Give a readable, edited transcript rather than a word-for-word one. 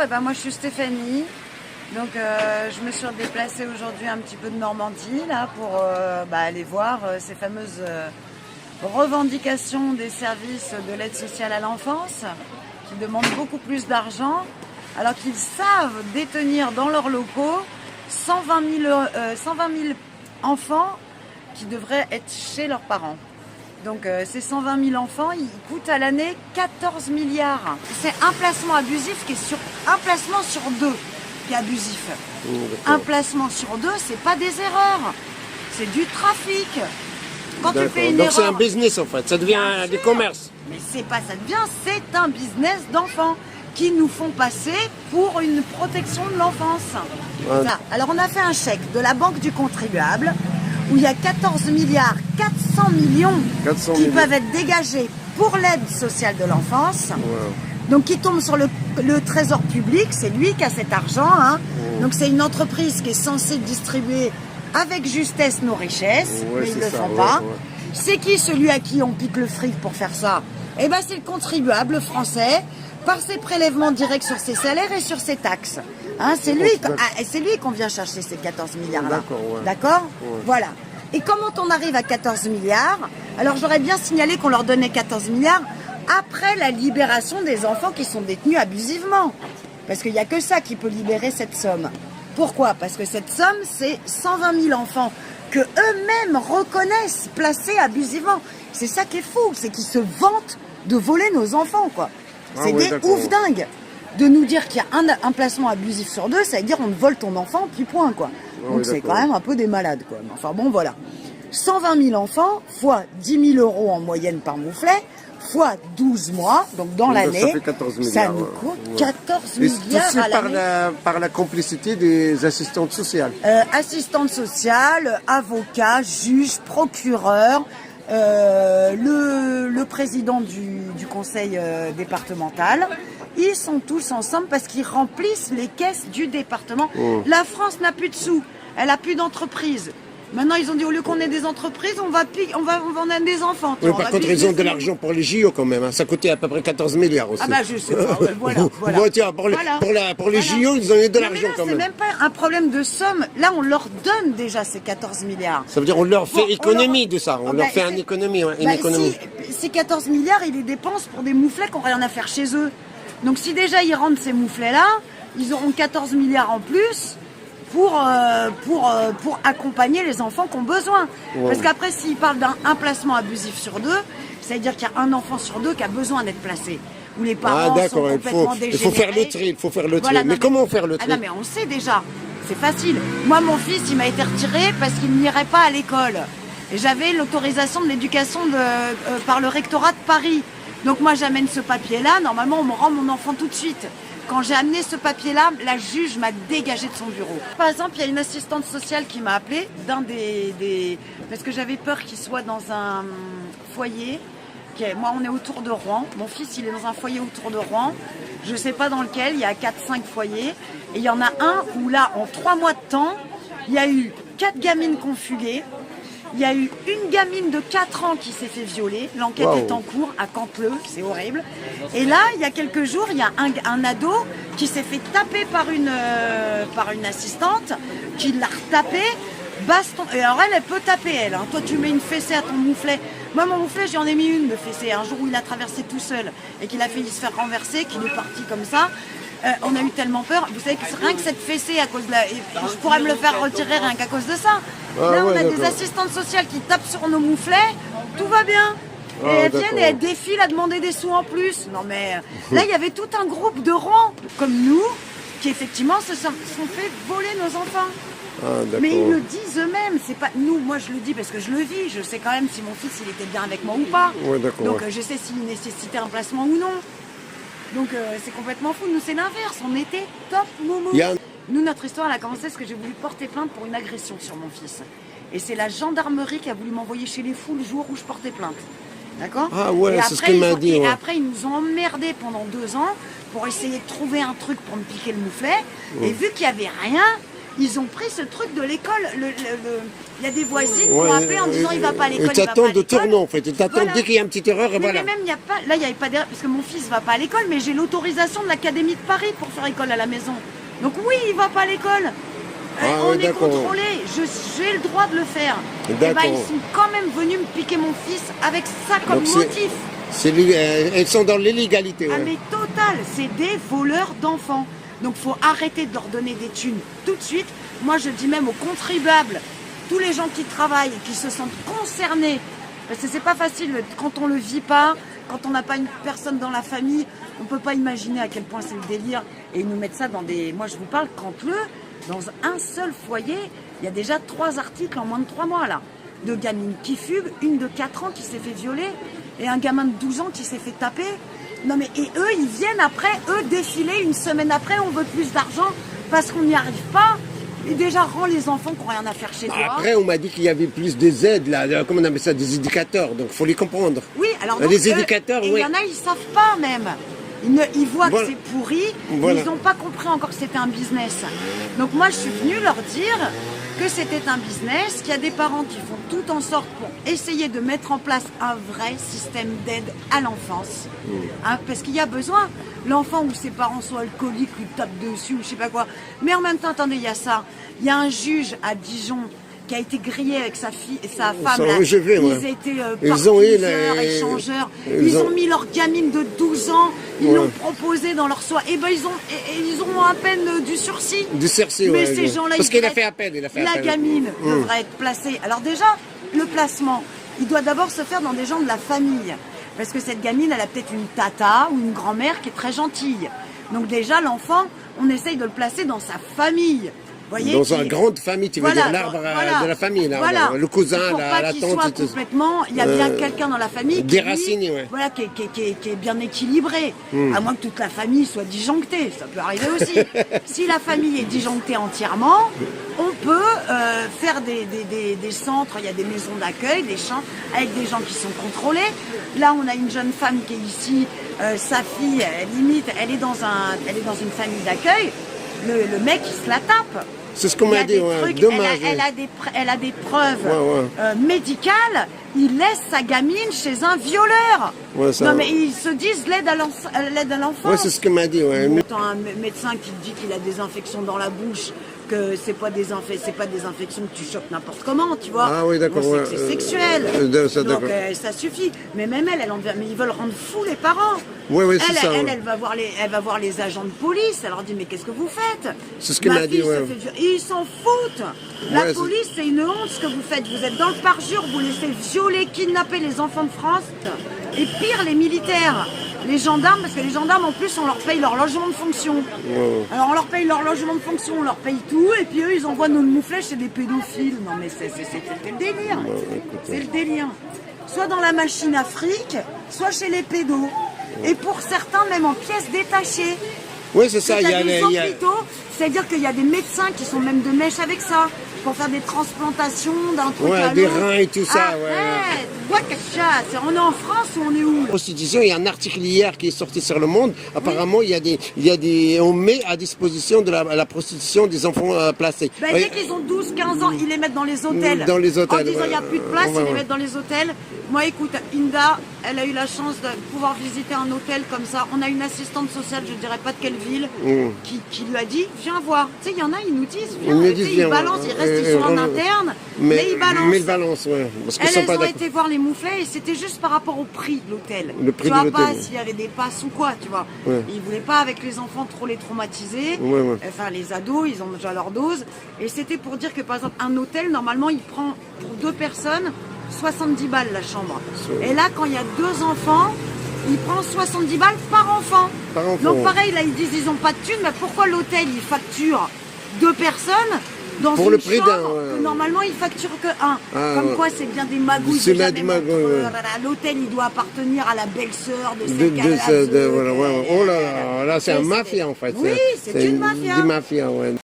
moi je suis Stéphanie, donc je me suis déplacée aujourd'hui un petit peu de Normandie là pour aller voir ces fameuses revendications des services de l'aide sociale à l'enfance qui demandent beaucoup plus d'argent alors qu'ils savent détenir dans leurs locaux 120 000 enfants qui devraient être chez leurs parents. Donc ces 120 000 enfants, ils coûtent à l'année 14 milliards. C'est un placement abusif qui est un placement sur deux qui est abusif. Un placement sur deux, c'est pas des erreurs, c'est du trafic. Quand tu fais une Donc erreur, c'est un business en fait, ça devient du commerce. Mais c'est pas ça devient, c'est un business d'enfants qui nous font passer pour une protection de l'enfance. Ouais. Alors on a fait un chèque de la Banque du contribuable où il y a 14 milliards 400 millions qui peuvent être dégagés pour l'aide sociale de l'enfance. Wow. Donc qui tombe sur le trésor public, c'est lui qui a cet argent. Donc c'est une entreprise qui est censée distribuer avec justesse nos richesses, mais ils ne le font pas. C'est qui celui à qui on pique le fric pour faire ça? Eh bien c'est le contribuable français par ses prélèvements directs sur ses salaires et sur ses taxes. C'est lui qu'on vient chercher ces 14 milliards-là. D'accord. Voilà. Et comment on arrive à 14 milliards? Alors j'aurais bien signalé qu'on leur donnait 14 milliards après la libération des enfants qui sont détenus abusivement. Parce qu'il n'y a que ça qui peut libérer cette somme. Pourquoi? Parce que cette somme, c'est 120 000 enfants que eux-mêmes reconnaissent placés abusivement. C'est ça qui est fou, c'est qu'ils se vantent de voler nos enfants, quoi. C'est des ouf dingues. De nous dire qu'il y a un placement abusif sur deux, ça veut dire on te vole ton enfant, puis point, quoi. Donc c'est quand même un peu des malades, quoi. Enfin bon, voilà. 120 000 enfants, fois 10 000 € en moyenne par mouflet, fois 12 mois, donc dans l'année, ça nous coûte 14 milliards à l'année. Par la complicité des assistantes sociales. Assistantes sociales, avocats, juges, procureurs, le président du conseil départemental. Ils sont tous ensemble parce qu'ils remplissent les caisses du département. La France n'a plus de sous, elle n'a plus d'entreprise. Maintenant, ils ont dit, au lieu qu'on ait des entreprises, on va en avoir des enfants. Oui, par contre, ils ont de l'argent pour les JO quand même. Ça coûtait à peu près 14 milliards aussi. Ah bah je sais pas, voilà. Bon, tiens, pour les JO, ils ont eu de l'argent quand même. C'est même pas un problème de somme. Là, on leur donne déjà ces 14 milliards. Ça veut dire on leur fait économie de ça. On leur fait une économie. Ces 14 milliards, ils les dépensent pour des mouflets qui n'ont rien à faire chez eux. Donc si déjà ils rendent ces mouflets-là, ils auront 14 milliards en plus pour accompagner les enfants qui ont besoin. Parce qu'après, s'ils parlent d'un placement abusif sur deux, c'est-à-dire qu'il y a un enfant sur deux qui a besoin d'être placé. Où les parents sont complètement dégénérés. Il faut faire le tri, Voilà, mais comment faire le tri? Non, mais on sait déjà, c'est facile. Moi, mon fils, il m'a été retiré parce qu'il n'irait pas à l'école. Et j'avais l'autorisation de l'éducation par le rectorat de Paris. Donc moi, j'amène ce papier-là. Normalement, on me rend mon enfant tout de suite. Quand j'ai amené ce papier-là, la juge m'a dégagé de son bureau. Par exemple, il y a une assistante sociale qui m'a appelée parce que j'avais peur qu'il soit dans un foyer. Moi, on est autour de Rouen. Mon fils, il est dans un foyer autour de Rouen. Je ne sais pas dans lequel. Il y a 4-5 foyers. Et il y en a un où là, en 3 mois de temps, il y a eu 4 gamines confuguées. Il y a eu une gamine de 4 ans qui s'est fait violer. L'enquête est en cours à Campleux, c'est horrible. Et là, il y a quelques jours, il y a un ado qui s'est fait taper par une assistante, qui l'a retapé. Baston. Et alors elle peut taper elle. Toi, tu mets une fessée à ton mouflet. Moi, mon mouflet, j'en ai mis une de fessée. Un jour où il a traversé tout seul et qu'il a failli se faire renverser, qu'il est parti comme ça. On a eu tellement peur. Vous savez que rien que cette fessée, à cause de je pourrais me le faire retirer rien qu'à cause de ça. Là, on a des assistantes sociales qui tapent sur nos mouflets. Tout va bien. Et elles viennent et elles défilent à demander des sous en plus. Non mais là, il y avait tout un groupe de rangs comme nous qui effectivement se sont fait voler nos enfants. Mais ils le disent eux-mêmes, c'est pas nous. Moi, je le dis parce que je le vis. Je sais quand même si mon fils il était bien avec moi ou pas. Donc je sais s'il nécessitait un placement ou non. Donc c'est complètement fou. Nous, c'est l'inverse. On était top momo. Nous, notre histoire, elle a commencé parce que j'ai voulu porter plainte pour une agression sur mon fils. Et c'est la gendarmerie qui a voulu m'envoyer chez les fous le jour où je portais plainte. D'accord? Ah ouais, c'est ce qu'il m'a dit. Et après, ils nous ont emmerdés pendant 2 ans pour essayer de trouver un truc pour me piquer le mouflet. Et vu qu'il n'y avait rien, Ils ont pris ce truc de l'école. Il y a des voisines qui ont appelé en disant il va pas à l'école. Ils t'attendent de tournant en fait. Ils t'attendent dès qu'il y a une petite erreur et voilà. Mais même, il n'y a pas. Là, il n'y avait pas d'erreur. Parce que mon fils va pas à l'école, mais j'ai l'autorisation de l'Académie de Paris pour faire école à la maison. Donc oui, il va pas à l'école. On est contrôlé. J'ai le droit de le faire. Et ben, ils sont quand même venus me piquer mon fils avec ça comme motif. Elles sont dans l'illégalité. Ah mais total, c'est des voleurs d'enfants. Donc faut arrêter de leur donner des thunes tout de suite. Moi je dis même aux contribuables, tous les gens qui travaillent et qui se sentent concernés, parce que c'est pas facile quand on le vit pas, quand on n'a pas une personne dans la famille, on peut pas imaginer à quel point c'est le délire. Et ils nous mettent ça dans des... Moi je vous parle, dans un seul foyer, il y a déjà 3 articles en moins de 3 mois là. 2 gamines qui fuguent, une de 4 ans qui s'est fait violer et un gamin de 12 ans qui s'est fait taper. Non mais et eux ils viennent après, défiler une semaine après, on veut plus d'argent parce qu'on n'y arrive pas. Et déjà rends les enfants qui n'ont rien à faire chez toi. Après on m'a dit qu'il y avait plus des aides là, comment on appelle ça, des éducateurs, donc faut les comprendre. Oui, alors donc, les éducateurs, il y en a ils savent pas même. Ils voient que c'est pourri, ils n'ont pas compris encore que c'était un business. Donc moi je suis venue leur dire que c'était un business, qu'il y a des parents qui font tout en sorte pour essayer de mettre en place un vrai système d'aide à l'enfance. Hein, parce qu'il y a besoin. L'enfant où ses parents sont alcooliques, lui tapent dessus ou je sais pas quoi. Mais en même temps, attendez, il y a ça. Il y a un juge à Dijon qui a été grillé avec sa fille et sa femme. Là. Ils étaient partiseurs, échangeurs. Ils ont mis leur gamine de 12 ans, ils l'ont proposé dans leur soirée. Et ben ils ont à peine du sursis. Du sursis, mais ces gens-là, parce qu'il a fait appel. La gamine devrait être placée. Alors déjà, le placement, il doit d'abord se faire dans des gens de la famille. Parce que cette gamine, elle a peut-être une tata ou une grand-mère qui est très gentille. Donc déjà, l'enfant, on essaye de le placer dans sa famille. Voyez, dans une grande famille, tu veux dire l'arbre de la famille, là, le cousin, la tante. Complètement, il y a bien quelqu'un dans la famille déraciné, qui est bien équilibré. À moins que toute la famille soit disjonctée, ça peut arriver aussi. Si la famille est disjonctée entièrement, on peut faire des centres, il y a des maisons d'accueil, des champs, avec des gens qui sont contrôlés. Là, on a une jeune femme qui est ici, sa fille, elle est dans une famille d'accueil. Le mec, il se la tape. C'est ce qu'on m'a dit, dommage. Elle a des preuves médicales. Il laisse sa gamine chez un violeur. Non mais ils se disent l'aide à l'enfant. Ouais, c'est ce que m'a dit. Un médecin qui dit qu'il a des infections dans la bouche, que c'est pas des infections que tu chopes n'importe comment, tu vois. Ah oui, d'accord. C'est sexuel. Donc ça suffit. Mais même mais ils veulent rendre fous les parents. Elle va voir les agents de police. Elle leur dit mais qu'est-ce que vous faites? C'est ce qu'elle m'a dit. Ils s'en foutent. La police, c'est une honte ce que vous faites. Vous êtes dans le parjure, vous laissez violer, kidnapper les enfants de France. Et pire, les militaires, les gendarmes, parce que les gendarmes en plus on leur paye leur logement de fonction. Alors on leur paye leur logement de fonction, on leur paye tout, et puis eux ils envoient nos mouflets chez des pédophiles. Non mais c'est le délire. C'est le délire. Soit dans la machine à fric, soit chez les pédos. Et pour certains même en pièces détachées. Oui c'est ça, il y a des hôpitaux, c'est-à-dire qu'il y a des médecins qui sont même de mèche avec ça, pour faire des transplantations d'un truc à l'autre. Des reins et tout ça. On est en France ou on est où? Prostitution, il y a un article hier qui est sorti sur Le Monde. Apparemment, on met à disposition de la prostitution des enfants placés. Dès qu'ils ont 12-15 ans, ils les mettent dans les hôtels. Dans les hôtels. En disant il n'y a plus de place, ils les mettent dans les hôtels. Moi, écoute, Inda, elle a eu la chance de pouvoir visiter un hôtel comme ça. On a une assistante sociale, je ne dirais pas de quelle ville, qui lui a dit viens voir. Tu sais, il y en a, ils nous disent ils balancent, ils restent, ils sont en interne, mais ils balancent. Mais ils balancent, parce qu'ils elles ont été voir les mouflets et c'était juste par rapport au prix de l'hôtel. Le prix tu vois de pas l'hôtel. s'il y avait des passes ou quoi, tu vois. Ils voulaient pas avec les enfants trop les traumatiser. Enfin, les ados, ils ont déjà leur dose. Et c'était pour dire que par exemple, un hôtel, normalement, il prend pour 2 personnes 70 balles la chambre. Et là, quand il y a 2 enfants, il prend 70 balles par enfant. Donc pareil, là, ils disent ils n'ont pas de thunes, mais pourquoi l'hôtel, il facture 2 personnes dans pour une le prix chambre que normalement, il facture que 1. Comme quoi, c'est bien des magouilles. C'est bien des magouilles. L'hôtel, il doit appartenir à la belle-sœur de celle Oh là là, là, c'est un mafia en fait. Oui, c'est une mafia. Une mafia,